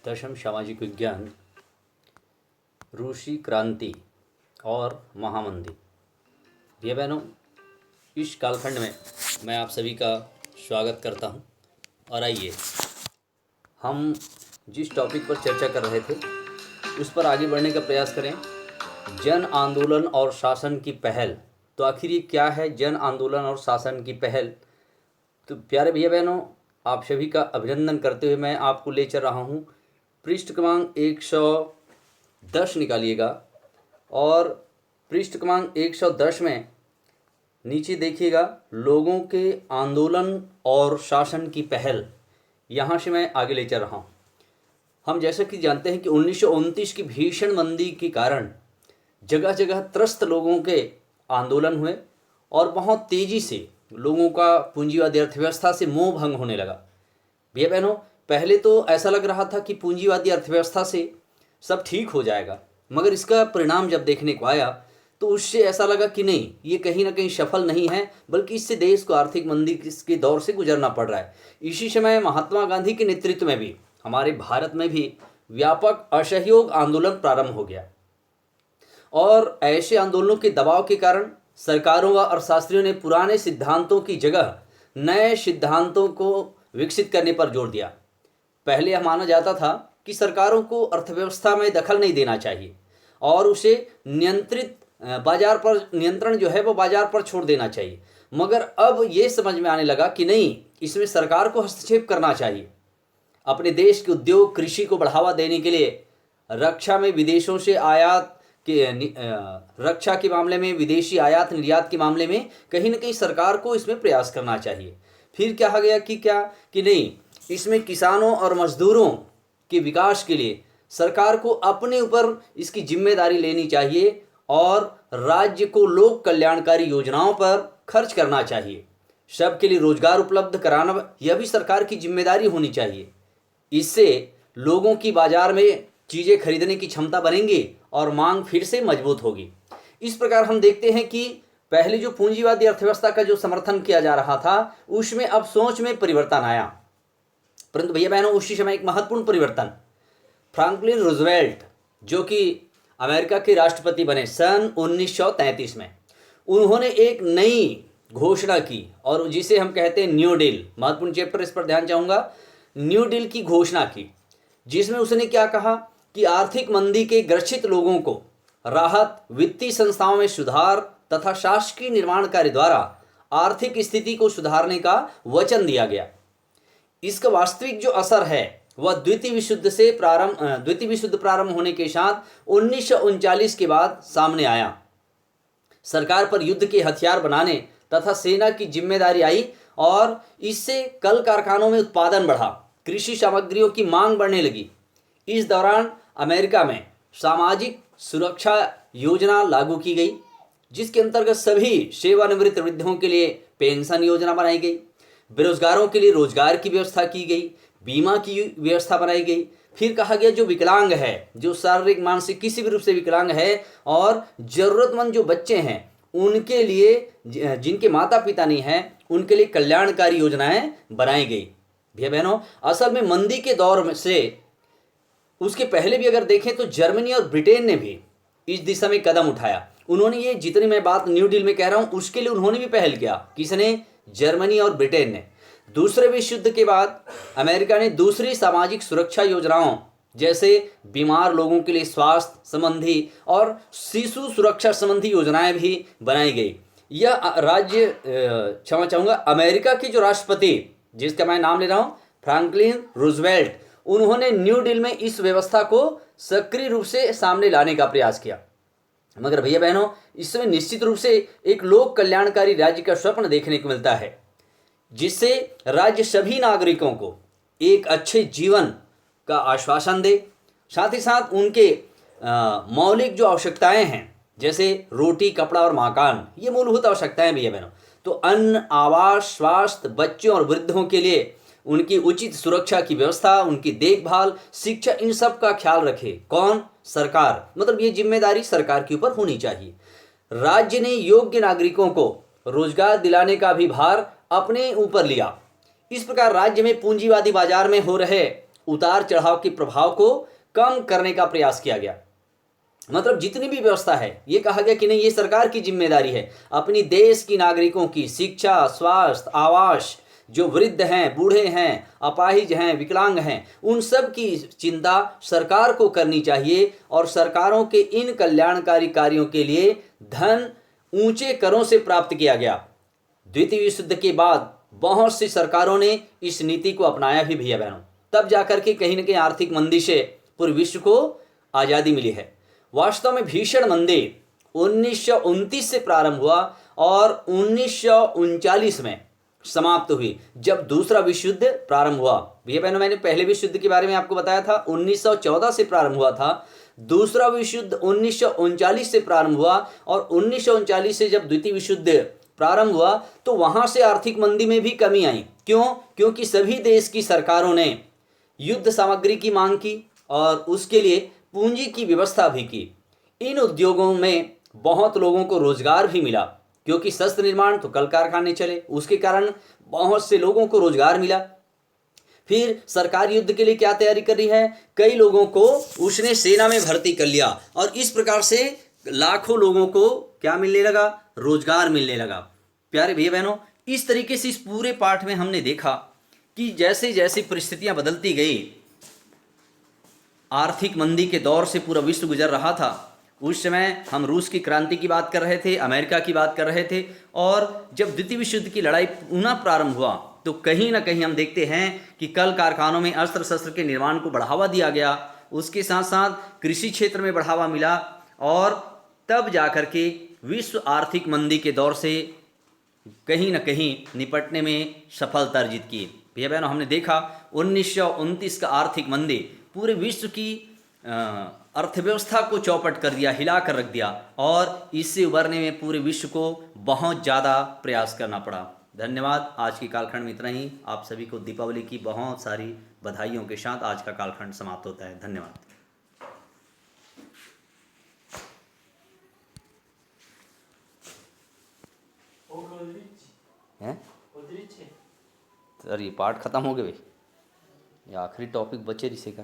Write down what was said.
दशम सामाजिक विज्ञान, रूसी क्रांति और महामंदी। भैया बहनों, इस कालखंड में मैं आप सभी का स्वागत करता हूं। और आइए हम जिस टॉपिक पर चर्चा कर रहे थे उस पर आगे बढ़ने का प्रयास करें। जन आंदोलन और शासन की पहल। तो आखिर ये क्या है जन आंदोलन और शासन की पहल? तो प्यारे भैया बहनों, आप सभी का अभिनंदन करते हुए मैं आपको ले चल रहा हूँ पृष्ठ क्रमांक 110 निकालिएगा। और पृष्ठ क्रमांक 110 में नीचे देखिएगा, लोगों के आंदोलन और शासन की पहल। यहाँ से मैं आगे ले चल रहा हूँ। हम जैसा कि जानते हैं कि 1929 की भीषण मंदी के कारण जगह जगह त्रस्त लोगों के आंदोलन हुए और बहुत तेज़ी से लोगों का पूंजीवादी अर्थव्यवस्था से मोह भंग होने लगा। भैया बहनों, पहले तो ऐसा लग रहा था कि पूंजीवादी अर्थव्यवस्था से सब ठीक हो जाएगा, मगर इसका परिणाम जब देखने को आया तो उससे ऐसा लगा कि नहीं, ये कहीं ना कहीं सफल नहीं है, बल्कि इससे देश को आर्थिक मंदी के दौर से गुजरना पड़ रहा है। इसी समय महात्मा गांधी के नेतृत्व में भी हमारे भारत में भी व्यापक असहयोग आंदोलन प्रारंभ हो गया। और ऐसे आंदोलनों के दबाव के कारण सरकारों व अर्थशास्त्रियों ने पुराने सिद्धांतों की जगह नए सिद्धांतों को विकसित करने पर जोर दिया। पहले यह माना जाता था कि सरकारों को अर्थव्यवस्था में दखल नहीं देना चाहिए और उसे नियंत्रण जो है वो बाजार पर छोड़ देना चाहिए। मगर अब ये समझ में आने लगा कि नहीं, इसमें सरकार को हस्तक्षेप करना चाहिए। अपने देश के उद्योग कृषि को बढ़ावा देने के लिए रक्षा में विदेशों से आयात के रक्षा के मामले में विदेशी आयात निर्यात के मामले में कहीं ना कहीं सरकार को इसमें प्रयास करना चाहिए। फिर कहा गया कि नहीं, इसमें किसानों और मजदूरों के विकास के लिए सरकार को अपने ऊपर इसकी जिम्मेदारी लेनी चाहिए और राज्य को लोक कल्याणकारी योजनाओं पर खर्च करना चाहिए। सबके लिए रोजगार उपलब्ध कराना यह भी सरकार की जिम्मेदारी होनी चाहिए। इससे लोगों की बाजार में चीज़ें खरीदने की क्षमता बनेंगी और मांग फिर से मजबूत होगी। इस प्रकार हम देखते हैं कि पहले जो पूंजीवादी अर्थव्यवस्था का जो समर्थन किया जा रहा था उसमें अब सोच में परिवर्तन आया। परंतु भैया बहनों, उसी समय एक महत्वपूर्ण परिवर्तन, फ्रैंकलिन रूजवेल्ट जो कि अमेरिका के राष्ट्रपति बने सन 1933 में, उन्होंने एक नई घोषणा की और जिसे हम कहते हैं न्यू डील। महत्वपूर्ण चैप्टर, इस पर ध्यान चाहूँगा। न्यू डील की घोषणा की, जिसमें उसने क्या कहा कि आर्थिक मंदी के ग्रसित लोगों को राहत, वित्तीय संस्थाओं में सुधार तथा शासकीय निर्माण कार्य द्वारा आर्थिक स्थिति को सुधारने का वचन दिया गया। इसका वास्तविक जो असर है वह द्वितीय विश्व युद्ध प्रारंभ होने के साथ 1939 के बाद सामने आया। सरकार पर युद्ध के हथियार बनाने तथा सेना की जिम्मेदारी आई और इससे कल कारखानों में उत्पादन बढ़ा, कृषि सामग्रियों की मांग बढ़ने लगी। इस दौरान अमेरिका में सामाजिक सुरक्षा योजना लागू की गई, जिसके अंतर्गत सभी सेवानिवृत्त वृद्धों के लिए पेंशन योजना बनाई गई, बेरोजगारों के लिए रोजगार की व्यवस्था की गई, बीमा की व्यवस्था बनाई गई। फिर कहा गया जो विकलांग है, जो शारीरिक मानसिक किसी भी रूप से विकलांग है और ज़रूरतमंद जो बच्चे हैं उनके लिए, जिनके माता पिता नहीं हैं, उनके लिए कल्याणकारी योजनाएं बनाई गई। भैया बहनों, असल में मंदी के दौर में से उसके पहले भी अगर देखें तो जर्मनी और ब्रिटेन ने भी इस दिशा में कदम उठाया। उन्होंने ये, जितनी मैं बात न्यू डील में कह रहा हूँ, उसके लिए उन्होंने भी पहल किया। किसने? जर्मनी और ब्रिटेन ने। दूसरे विश्व युद्ध के बाद अमेरिका ने दूसरी सामाजिक सुरक्षा योजनाओं जैसे बीमार लोगों के लिए स्वास्थ्य संबंधी और शिशु सुरक्षा संबंधी योजनाएं भी बनाई गई। यह राज्य, क्षमा चाहूँगा, अमेरिका के जो राष्ट्रपति, जिसका मैं नाम ले रहा हूँ, फ्रैंकलिन रूजवेल्ट, उन्होंने न्यू डील में इस व्यवस्था को सक्रिय रूप से सामने लाने का प्रयास किया। मगर भैया बहनों, इसमें निश्चित रूप से एक लोक कल्याणकारी राज्य का स्वप्न देखने को मिलता है, जिससे राज्य सभी नागरिकों को एक अच्छे जीवन का आश्वासन दे, साथ ही साथ उनके मौलिक जो आवश्यकताएं हैं जैसे रोटी, कपड़ा और मकान, ये मूलभूत आवश्यकताएं भैया बहनों, तो अन्न, आवास, स्वास्थ्य, बच्चों और वृद्धों के लिए उनकी उचित सुरक्षा की व्यवस्था, उनकी देखभाल, शिक्षा, इन सब का ख्याल रखे। कौन? सरकार। मतलब ये जिम्मेदारी सरकार के ऊपर होनी चाहिए। राज्य ने योग्य नागरिकों को रोजगार दिलाने का भी भार अपने ऊपर लिया। इस प्रकार राज्य में पूंजीवादी बाजार में हो रहे उतार चढ़ाव के प्रभाव को कम करने का प्रयास किया गया। मतलब जितनी भी व्यवस्था है, ये कहा गया कि नहीं, ये सरकार की जिम्मेदारी है अपनी देश की नागरिकों की शिक्षा, स्वास्थ्य, आवास, जो वृद्ध हैं, बूढ़े हैं, अपाहिज हैं, विकलांग हैं, उन सब की चिंता सरकार को करनी चाहिए। और सरकारों के इन कल्याणकारी कार्यों के लिए धन ऊंचे करों से प्राप्त किया गया। द्वितीय विश्व युद्ध के बाद बहुत सी सरकारों ने इस नीति को अपनाया भी भैया बहनों, तब जाकर के कहीं ना कहीं आर्थिक मंदी से पूरे विश्व को आज़ादी मिली है। वास्तव में भीषण मंदी 1929 से प्रारंभ हुआ और 1939 में समाप्त हुई, जब दूसरा विश्व युद्ध प्रारंभ हुआ। भैया बहनों, मैंने पहले विश्व युद्ध के बारे में आपको बताया था, 1914 से प्रारंभ हुआ था। दूसरा विश्व युद्ध 1939 से प्रारंभ हुआ और 1939 से जब द्वितीय विश्व युद्ध प्रारंभ हुआ तो वहां से आर्थिक मंदी में भी कमी आई। क्यों? क्योंकि सभी देश की सरकारों ने युद्ध सामग्री की मांग की और उसके लिए पूंजी की व्यवस्था भी की। इन उद्योगों में बहुत लोगों को रोजगार भी मिला, क्योंकि शस्त्र निर्माण तो कल कारखाने चले, उसके कारण बहुत से लोगों को रोजगार मिला। फिर सरकार युद्ध के लिए क्या तैयारी कर रही है, कई लोगों को उसने सेना में भर्ती कर लिया और इस प्रकार से लाखों लोगों को क्या मिलने लगा, रोजगार मिलने लगा। प्यारे भैया बहनों, इस तरीके से इस पूरे पाठ में हमने देखा कि जैसे जैसे परिस्थितियां बदलती गई, आर्थिक मंदी के दौर से पूरा विश्व गुजर रहा था। उस समय हम रूस की क्रांति की बात कर रहे थे, अमेरिका की बात कर रहे थे, और जब द्वितीय विश्व युद्ध की लड़ाई पुनः प्रारंभ हुआ तो कहीं ना कहीं हम देखते हैं कि कल कारखानों में अस्त्र शस्त्र के निर्माण को बढ़ावा दिया गया, उसके साथ साथ कृषि क्षेत्र में बढ़ावा मिला और तब जाकर के विश्व आर्थिक मंदी के दौर से कहीं न कहीं निपटने में सफलता अर्जित की। भैया बहनों, हमने देखा 1929 का आर्थिक मंदी पूरे विश्व की अर्थव्यवस्था को चौपट कर दिया, हिला कर रख दिया, और इससे उबरने में पूरे विश्व को बहुत ज़्यादा प्रयास करना पड़ा। धन्यवाद। आज की कालखंड में इतना ही। आप सभी को दीपावली की बहुत सारी बधाइयों के साथ आज का कालखंड समाप्त होता है। धन्यवाद। हैं? सर ये पार्ट खत्म हो गया भाई, ये आखिरी टॉपिक बचे इसे का।